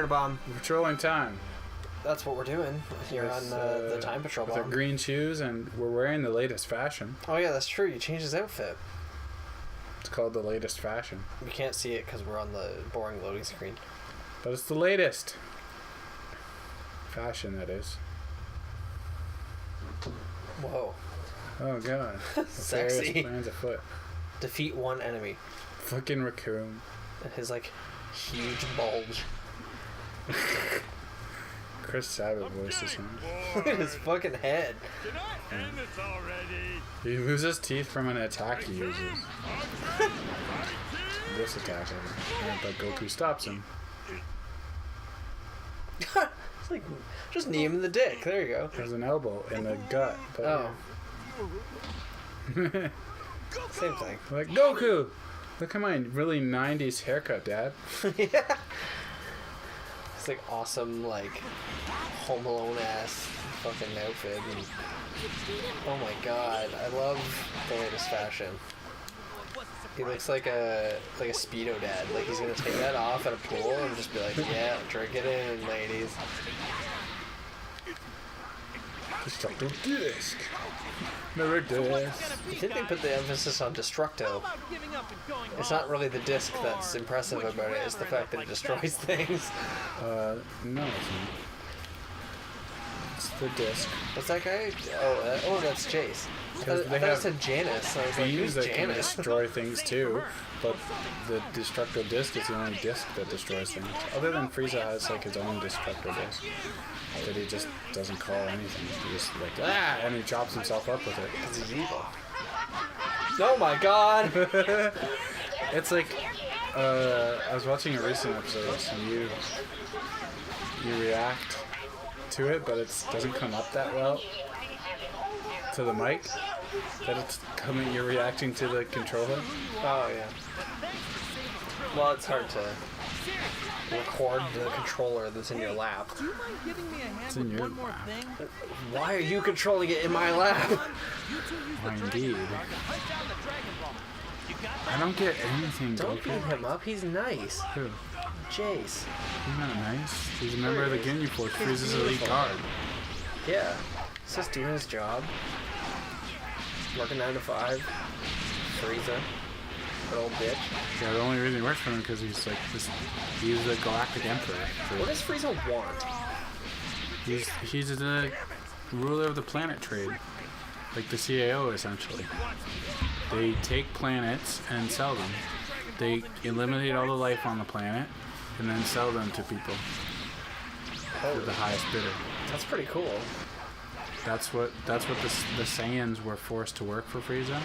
TurnipBomb. Patrolling time. That's what we're doing. You're on the time patrol with bomb. our green shoes, and we're wearing the latest fashion. Oh yeah, that's true. You changed his outfit. It's called the latest fashion. You can't see it because we're on the boring loading screen. But it's the latest fashion, that is. Whoa. Oh god. Sexy. Plans afoot. Defeat one enemy. Fucking raccoon. His like huge bulge. Chris Sabbath voices him. Look at his fucking head. He loses teeth from an attack he uses. This attack, but Goku stops him. It's like just knee him in the dick. There you go. There's an elbow in the gut. But oh. Same thing. Like, Goku! Look at my really 90s haircut, Dad. Yeah. It's like awesome, like, Home Alone ass fucking outfit. And, oh my god, I love the latest fashion. He looks like a Speedo dad. Like he's gonna take that off at a pool and just be like, yeah, drink it in, ladies. Destructo disc. Never disc. I think they put the emphasis on Destructo. It's not really the disc that's impressive about it, it's the fact that it destroys things. No, it's not. It's the disc. What's that guy? Oh, that's Jace. I thought it said Janice. I was like, who's that can Janice? destroy things too, but the Destructo disc is the only disc that destroys things. Other than Frieza has like his own Destructo disc that he just doesn't call anything. He just like and he chops himself up with it. Because he's evil. Oh my god! It's like I was watching a recent episode and you react to it, but it doesn't come up that well to the mic. That it's coming, you're reacting to the controller. Oh yeah. Well, it's hard to record the controller that's in your lap. Do you mind giving me a hand It's in with your one more lap. thing? Why are you controlling it in my lap? Why indeed. I don't get anything, Don't Goku. beat him up. He's nice. Who? Jace. He's not nice. He's a member of the Ginyu Force. Frieza's elite guard. Yeah. He's just doing his job. Working 9 to 5. Frieza. Good old bitch. Yeah, the only reason he works for him because he's like this. He's the Galactic Emperor. What does Frieza want? He's the ruler of the planet trade, like the CAO essentially. They take planets and sell them. They eliminate all the life on the planet and then sell them to people for the highest bidder. That's pretty cool. That's what the Saiyans were forced to work for Frieza,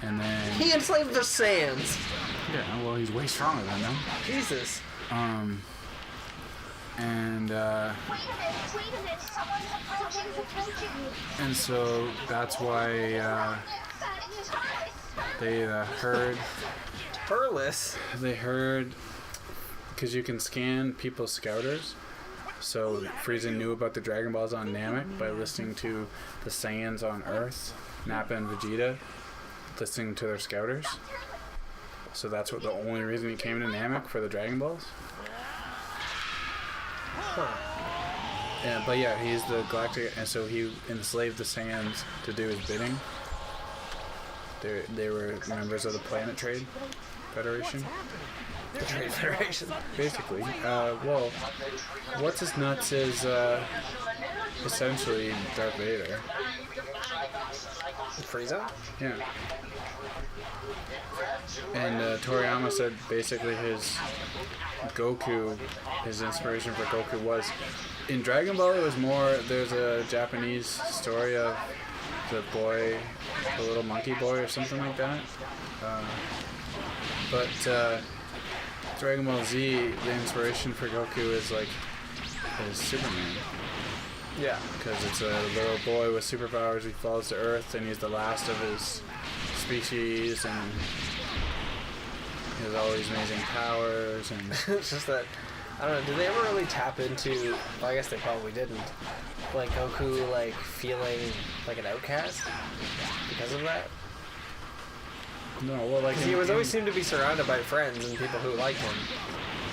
and then He enslaved the Saiyans. yeah, well he's way stronger than them. Jesus. And so that's why they heard because you can scan people's scouters. So Frieza knew about the Dragon Balls on Namek by listening to the Saiyans on Earth, Nappa and Vegeta, listening to their scouters. So that's the only reason he came to Namek, for the Dragon Balls. Huh. Yeah, but yeah, he's the Galactic, and so he enslaved the Saiyans to do his bidding. They were members of the Planet Trade Federation. The Trade Federation. Basically. Well, what's his nuts is essentially Darth Vader. Frieza? Yeah. And Toriyama said basically his inspiration for Goku was, in Dragon Ball it was more, there's a Japanese story of the little monkey boy or something like that. But Dragon Ball Z, the inspiration for Goku is Superman. Yeah. Because it's a little boy with superpowers. He falls to Earth and he's the last of his species, and he has all these amazing powers. And It's just that, I don't know, did they ever really tap into, well, I guess they probably didn't, like Goku feeling like an outcast because of that? no, well, like Because he always seemed to be surrounded by friends and people who liked him.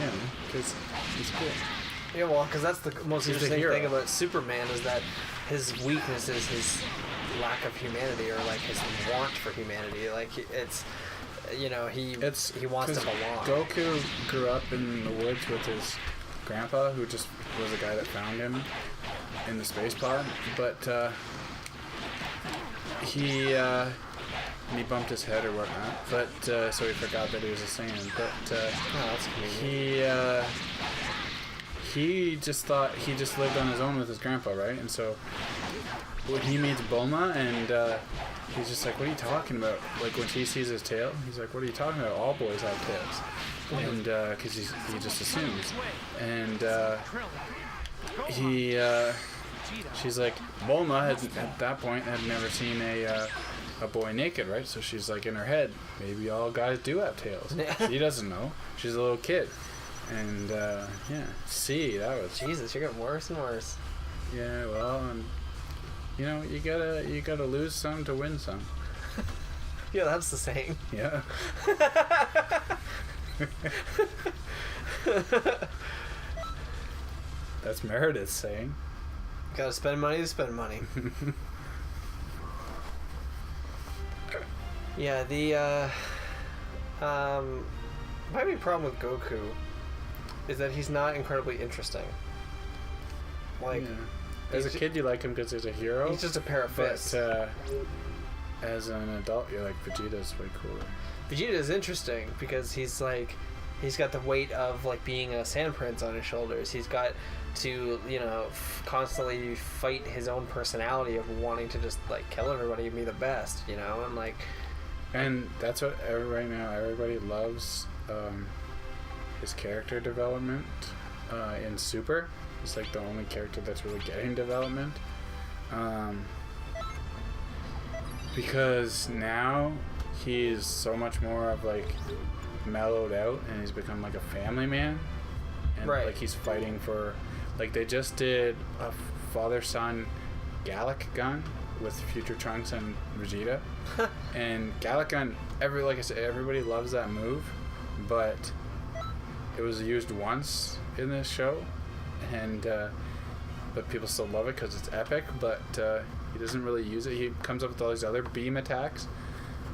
him because he's cool. Yeah, well, because that's the most He's the interesting hero. thing about Superman is that his weakness is his lack of humanity, or like his want for humanity. Like it's, you know, he wants to 'cause belong. Goku grew up in the woods with his grandpa, who just was the guy that found him in the space pod, but he bumped his head or whatnot, but so he forgot that he was a Saiyan. But that's convenient. he just thought he just lived on his own with his grandpa, right? And so when he meets Bulma, and he's just like, "What are you talking about?" Like when he sees his tail, he's like, "What are you talking about? All boys have tails." And because he just assumes, and she's like, Bulma had at that point had never seen a boy naked, right? So she's like in her head, maybe all guys do have tails. She doesn't know. She's a little kid, and see, that was Jesus, you're getting worse and worse. yeah. Well, and you know, you gotta lose some to win some. Yeah, that's the saying. Yeah. That's Meredith's saying. Gotta spend money to spend money. Yeah, the my big problem with Goku is that he's not incredibly interesting. Like, as a kid, you like him because he's a hero. he's just a pair of fists. But as an adult, you're like, Vegeta's way cooler. Vegeta is interesting because he's got the weight of like being a sand prince on his shoulders. He's got to, you know, constantly fight his own personality of wanting to just like kill everybody and be the best, you know, and like. And that's what right now everybody loves, his character development in Super. He's like the only character that's really getting development. Because now he's so much more of like mellowed out, and he's become like a family man. And like he's fighting for, like they just did a father-son Gallic gun with Future Trunks and Vegeta. And Gallic gun, like I said, everybody loves that move, but it was used once in this show, and but people still love it because it's epic. But he doesn't really use it. He comes up with all these other beam attacks,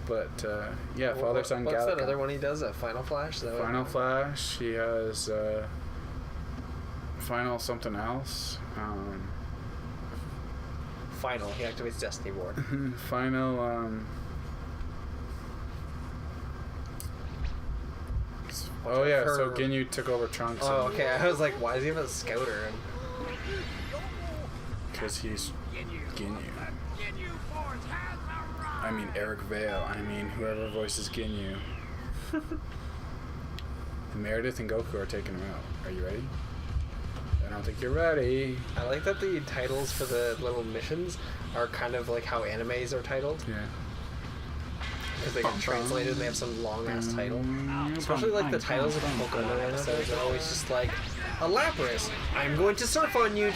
but father-son Gallic. What's that other one he does? A Final Flash? Final Flash. He has Final something else. Final. He activates Destiny Ward. Final. Oh yeah, so Ginyu took over Trunks. Oh, okay. I was like, why does he have a scouter? Because he's Ginyu. I mean Eric Vale. I mean whoever voices Ginyu. Meredith and Goku are taking him out. Are you ready? I don't think you're ready. I like that the titles for the little missions are kind of like how animes are titled. Yeah. Because they get translated and they have some long ass title. Especially like the titles of Pokemon episodes are always just like, a Lapras, I'm going to surf on you,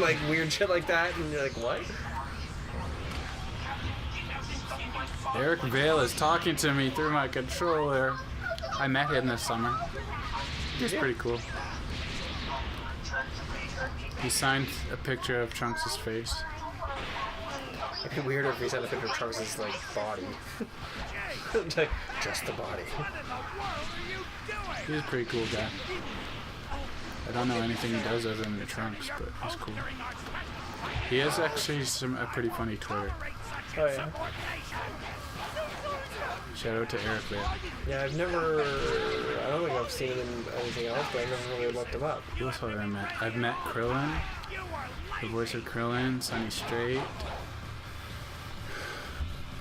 like weird shit like that, and you're like, what? Eric Vale is talking to me through my controller. I met him this summer. He's pretty cool. He signed a picture of Trunks' face. It'd be weirder if he sent a picture of Trunks' like body. Like, just the body. He's a pretty cool guy. I don't know anything he does other than the Trunks, but he's cool. He has actually a pretty funny Twitter. Oh yeah. Shout out to Eric Vale. Yeah, I don't think I've seen him in anything else, but I've never really looked him up. Who else have I met? I've met Krillin, the voice of Krillin, Sonny Strait.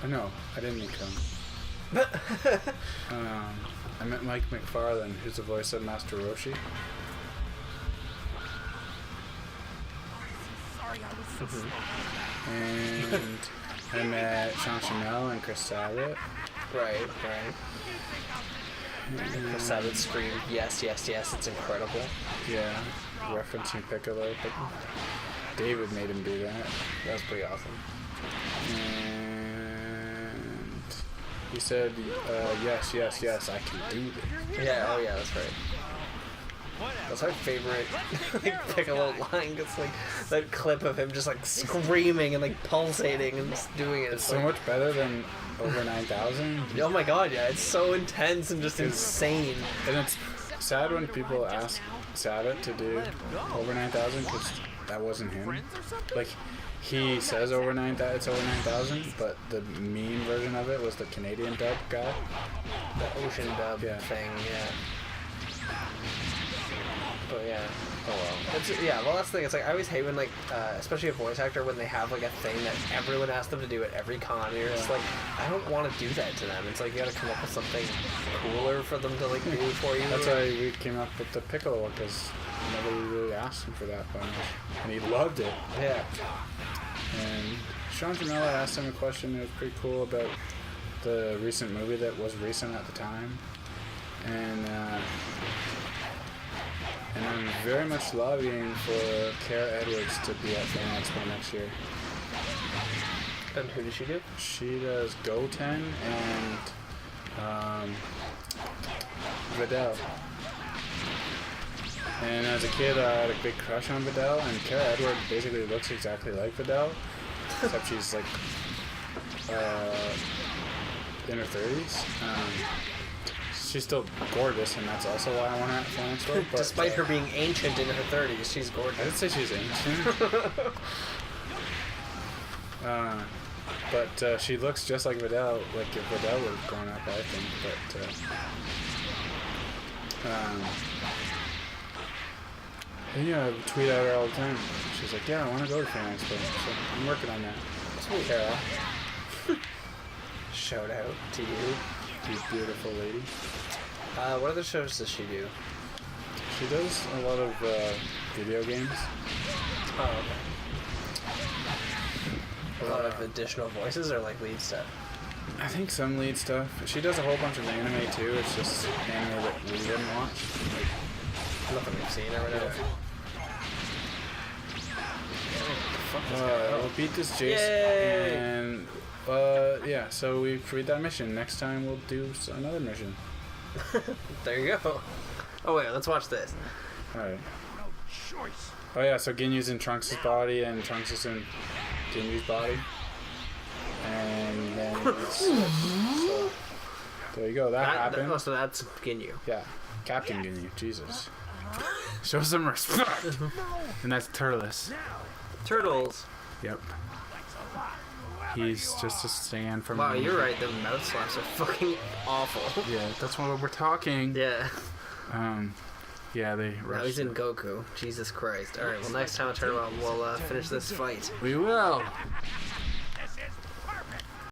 Oh, no, I didn't meet Krillin. I met Mike McFarlane, who's the voice of Master Roshi. And I met Sean Chanel and Chris Sabat. Right. Chris Sabat screamed, yes, it's incredible. Yeah, referencing Piccolo, but David made him do that. That was pretty awesome. And he said, yes, I can do this. Yeah, oh yeah, that's right. That's my favorite like, Piccolo line. It's like that clip of him just like screaming and like pulsating and just doing it. It's so like, much better than over 9,000. oh my god, yeah, it's so intense and just insane. And it's sad when people ask Sabat to do over 9,000 because that wasn't him. Like, he says over 9,000, it's over 9,000, but the meme version of it was the Canadian dub guy. The ocean dub thing, yeah. But yeah, oh well. It's, yeah, well that's the thing. It's like I always hate when like, especially a voice actor, when they have like a thing that everyone asks them to do at every con. You're just like, I don't want to do that to them. It's like you got to come up with something cooler for them to like do for you. That's why we came up with the Piccolo one, because nobody really asked him for that bunch, and he loved it. Yeah. And Sean Jamella asked him a question that was pretty cool about the recent movie that was recent at the time, and I'm very much lobbying for Kara Edwards to be at Fan Expo next year. And who does she do? She does Goten and Videl. And as a kid, I had a big crush on Videl, and Kara Edwards basically looks exactly like Videl, except she's like in her 30s. She's still gorgeous, and that's also why I want her at Fan Expo. But, despite her being ancient in her 30s, she's gorgeous. I didn't say she's ancient. But she looks just like Videl, like if Videl would have grown up, I think. But yeah, I tweet at her all the time. She's like, yeah, I want to go to Fan Expo. So I'm working on that. Sweet. Kara. Shout out to you. You beautiful lady. What other shows does she do? She does a lot of video games. Oh, okay. A lot of additional voices or like lead stuff? I think some lead stuff. She does a whole bunch of anime too. It's just anime that we didn't watch. Like, nothing we've seen or whatever. We'll beat this Jace. Yay! And yeah, so we freed that mission. Next time we'll do another mission. There you go. Oh wait, let's watch this. Alright. Oh yeah, so Ginyu's in Trunks' body and Trunks is in Ginyu's body. And then so, there you go, that happened. Oh, so that's Ginyu. Yeah, Captain Ginyu, Jesus. Show some respect. And that's Turles. Turtles. Yep. He's just a stand from... Wow, you're right, the mouth slaps are fucking awful. Yeah, that's why we're talking. Yeah. Yeah, they rushed. Now he's in Goku. Jesus Christ. Alright, well next time I turn around, we'll finish this fight. We will.